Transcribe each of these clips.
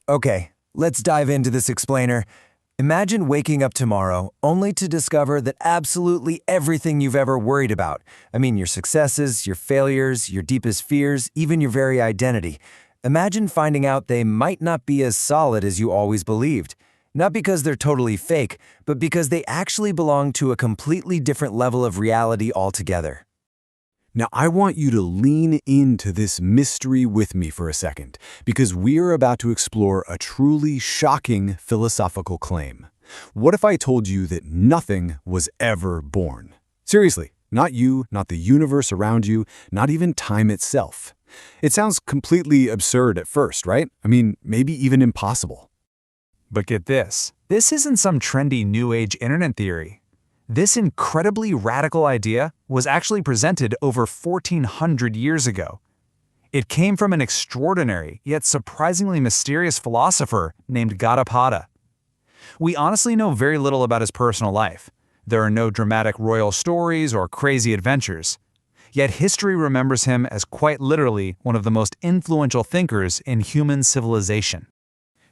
Okay, let's dive into this explainer. Imagine waking up tomorrow only to discover that absolutely everything you've ever worried about, your successes, your failures, your deepest fears, even your very identity. Imagine finding out they might not be as solid as you always believed. Not because they're totally fake, but because they actually belong to a completely different level of reality altogether. Now, I want you to lean into this mystery with me for a second, because we're about to explore a truly shocking philosophical claim. What if I told you that nothing was ever born? Seriously, not you, not the universe around you, not even time itself. It sounds completely absurd at first, right? Maybe even impossible. But get this. This isn't some trendy New Age internet theory. This incredibly radical idea was actually presented over 1,400 years ago. It came from an extraordinary, yet surprisingly mysterious philosopher named Gaudapada. We honestly know very little about his personal life. There are no dramatic royal stories or crazy adventures. Yet history remembers him as quite literally one of the most influential thinkers in human civilization.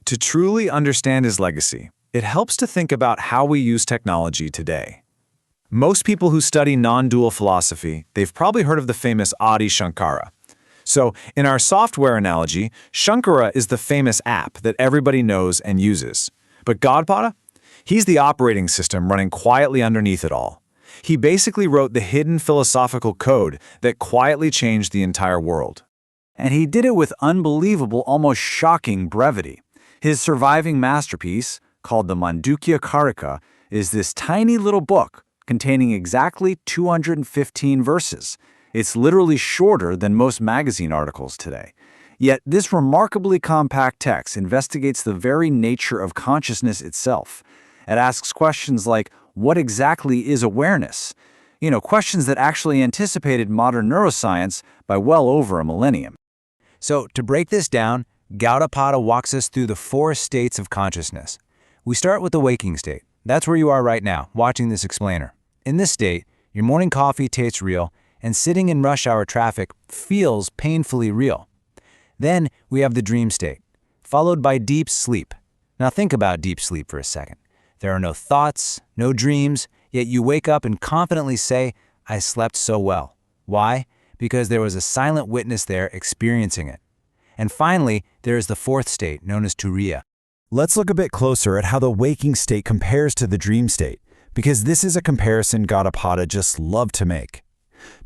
To truly understand his legacy, it helps to think about how we use technology today. Most people who study non-dual philosophy, they've probably heard of the famous Adi Shankara. So, in our software analogy, Shankara is the famous app that everybody knows and uses. But Gaudapada? He's the operating system running quietly underneath it all. He basically wrote the hidden philosophical code that quietly changed the entire world. And he did it with unbelievable, almost shocking brevity. His surviving masterpiece, called the Mandukya Karika, is this tiny little book containing exactly 215 verses. It's literally shorter than most magazine articles today. Yet this remarkably compact text investigates the very nature of consciousness itself. It asks questions like, what exactly is awareness? Questions that actually anticipated modern neuroscience by well over a millennium. So, to break this down, Gaudapada walks us through the 4 states of consciousness. We start with the waking state. That's where you are right now, watching this explainer. In this state, your morning coffee tastes real, and sitting in rush hour traffic feels painfully real. Then we have the dream state, followed by deep sleep. Now think about deep sleep for a second. There are no thoughts, no dreams, yet you wake up and confidently say, I slept so well. Why? Because there was a silent witness there experiencing it. And finally, there is the 4th state, known as Turiya. Let's look a bit closer at how the waking state compares to the dream state, because this is a comparison Gaudapada just loved to make.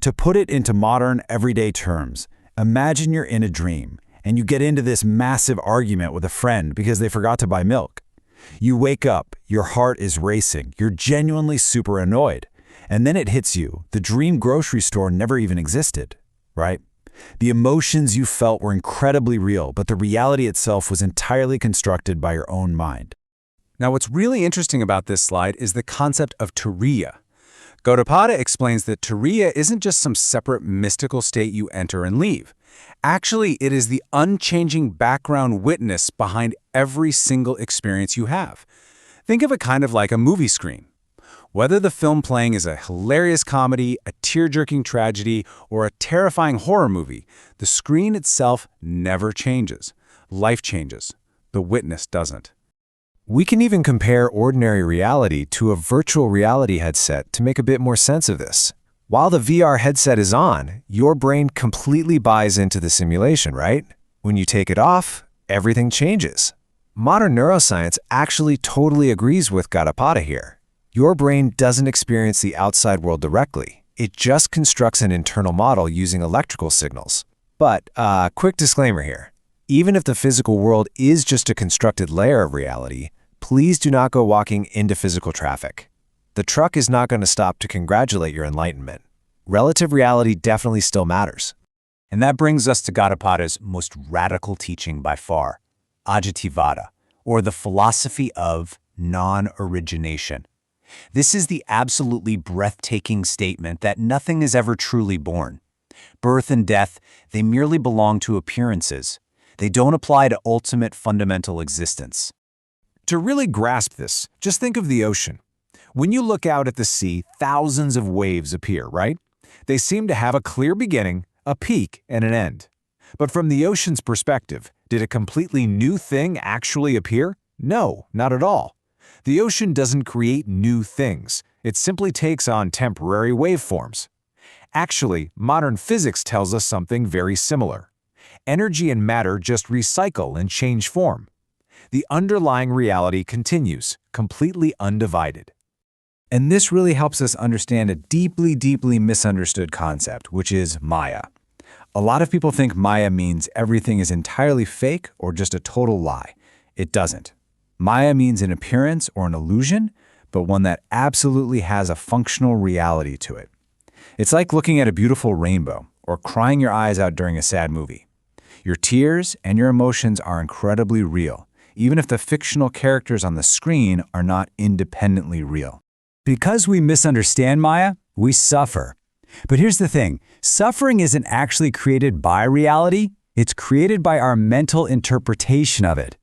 To put it into modern, everyday terms, imagine you're in a dream, and you get into this massive argument with a friend because they forgot to buy milk. You wake up, your heart is racing, you're genuinely super annoyed, and then it hits you, the dream grocery store never even existed, right? The emotions you felt were incredibly real, but the reality itself was entirely constructed by your own mind. Now, what's really interesting about this slide is the concept of Turiya. Gaudapada explains that Turiya isn't just some separate mystical state you enter and leave. Actually, it is the unchanging background witness behind every single experience you have. Think of it kind of like a movie screen. Whether the film playing is a hilarious comedy, a tear-jerking tragedy, or a terrifying horror movie, the screen itself never changes. Life changes. The witness doesn't. We can even compare ordinary reality to a virtual reality headset to make a bit more sense of this. While the VR headset is on, your brain completely buys into the simulation, right? When you take it off, everything changes. Modern neuroscience actually totally agrees with Gaudapada here. Your brain doesn't experience the outside world directly. It just constructs an internal model using electrical signals. But, quick disclaimer here. Even if the physical world is just a constructed layer of reality, please do not go walking into physical traffic. The truck is not going to stop to congratulate your enlightenment. Relative reality definitely still matters. And that brings us to Gaudapada's most radical teaching by far, Ajativada, or the philosophy of non-origination. This is the absolutely breathtaking statement that nothing is ever truly born. Birth and death, they merely belong to appearances. They don't apply to ultimate fundamental existence. To really grasp this, just think of the ocean. When you look out at the sea, thousands of waves appear, right? They seem to have a clear beginning, a peak, and an end. But from the ocean's perspective, Did a completely new thing actually appear? No, not at all. The ocean doesn't create new things. It simply takes on temporary waveforms. Actually, modern physics tells us something very similar. Energy and matter just recycle and change form. The underlying reality continues, completely undivided. And this really helps us understand a deeply, deeply misunderstood concept, which is Maya. A lot of people think Maya means everything is entirely fake or just a total lie. It doesn't. Maya means an appearance or an illusion, but one that absolutely has a functional reality to it. It's like looking at a beautiful rainbow or crying your eyes out during a sad movie. Your tears and your emotions are incredibly real, even if the fictional characters on the screen are not independently real. Because we misunderstand Maya, we suffer. But here's the thing, suffering isn't actually created by reality, it's created by our mental interpretation of it.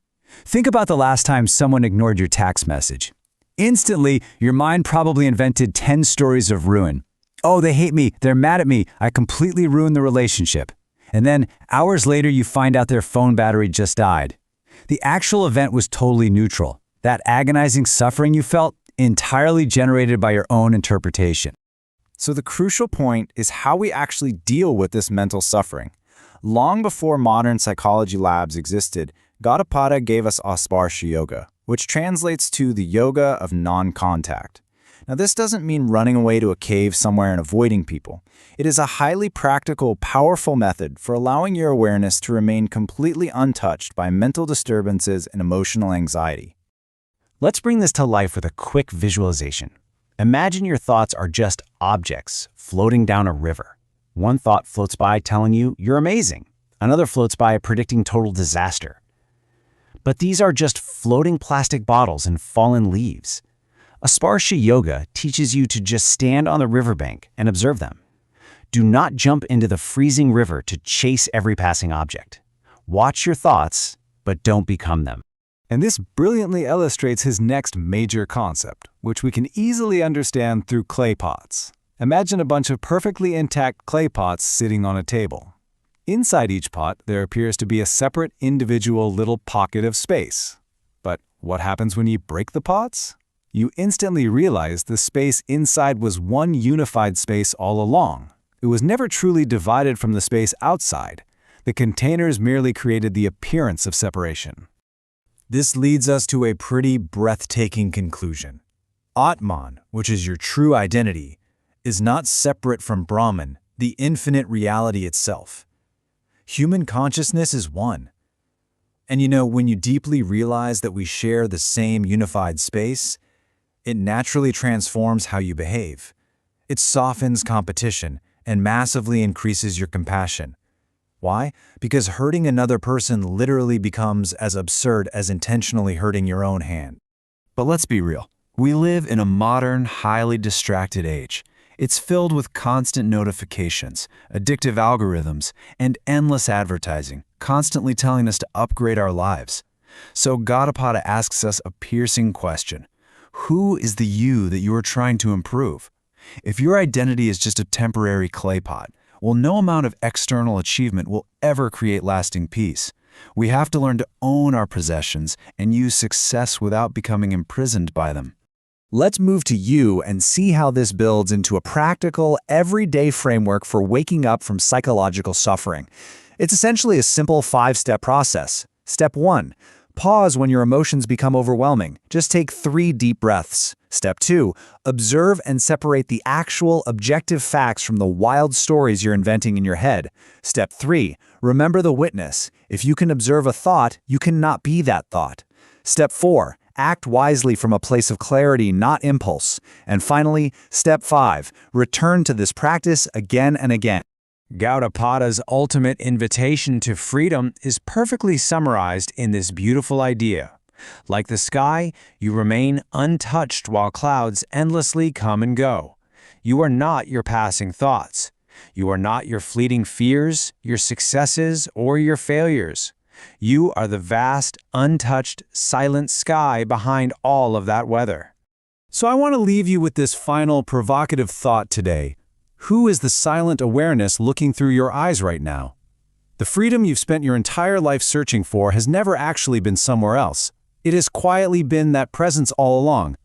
Think about the last time someone ignored your text message. Instantly, your mind probably invented 10 stories of ruin. Oh, they hate me, they're mad at me, I completely ruined the relationship. And then, hours later, you find out their phone battery just died. The actual event was totally neutral. That agonizing suffering you felt, entirely generated by your own interpretation. So the crucial point is how we actually deal with this mental suffering. Long before modern psychology labs existed, Gaudapada gave us Asparśa Yoga, which translates to the yoga of non-contact. Now, this doesn't mean running away to a cave somewhere and avoiding people. It is a highly practical, powerful method for allowing your awareness to remain completely untouched by mental disturbances and emotional anxiety. Let's bring this to life with a quick visualization. Imagine your thoughts are just objects floating down a river. One thought floats by telling you you're amazing. Another floats by predicting total disaster. But these are just floating plastic bottles and fallen leaves. Asparśa Yoga teaches you to just stand on the riverbank and observe them. Do not jump into the freezing river to chase every passing object. Watch your thoughts, but don't become them. And this brilliantly illustrates his next major concept, which we can easily understand through clay pots. Imagine a bunch of perfectly intact clay pots sitting on a table. Inside each pot, there appears to be a separate individual little pocket of space. But what happens when you break the pots? You instantly realize the space inside was one unified space all along. It was never truly divided from the space outside. The containers merely created the appearance of separation. This leads us to a pretty breathtaking conclusion. Atman, which is your true identity, is not separate from Brahman, the infinite reality itself. Human consciousness is one. And when you deeply realize that we share the same unified space, it naturally transforms how you behave. It softens competition and massively increases your compassion. Why? Because hurting another person literally becomes as absurd as intentionally hurting your own hand. But let's be real. We live in a modern, highly distracted age. It's filled with constant notifications, addictive algorithms, and endless advertising, constantly telling us to upgrade our lives. So Gaudapada asks us a piercing question. Who is the you that you are trying to improve? If your identity is just a temporary clay pot, well, no amount of external achievement will ever create lasting peace. We have to learn to own our possessions and use success without becoming imprisoned by them. Let's move to you and see how this builds into a practical, everyday framework for waking up from psychological suffering. It's essentially a simple 5-step process. Step 1. Pause when your emotions become overwhelming. Just take 3 deep breaths. Step 2. Observe and separate the actual objective facts from the wild stories you're inventing in your head. Step 3. Remember the witness. If you can observe a thought, you cannot be that thought. Step 4. Act wisely from a place of clarity, not impulse. And finally, step 5. Return to this practice again and again. Gaudapada's ultimate invitation to freedom is perfectly summarized in this beautiful idea. Like the sky, you remain untouched while clouds endlessly come and go. You are not your passing thoughts. You are not your fleeting fears, your successes, or your failures. You are the vast, untouched, silent sky behind all of that weather. So I want to leave you with this final provocative thought today. Who is the silent awareness looking through your eyes right now? The freedom you've spent your entire life searching for has never actually been somewhere else. It has quietly been that presence all along.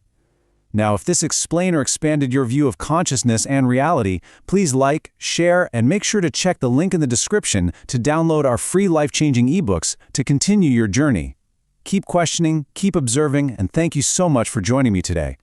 Now, if this explained or expanded your view of consciousness and reality, please like, share, and make sure to check the link in the description to download our free life-changing ebooks to continue your journey. Keep questioning, keep observing, and thank you so much for joining me today.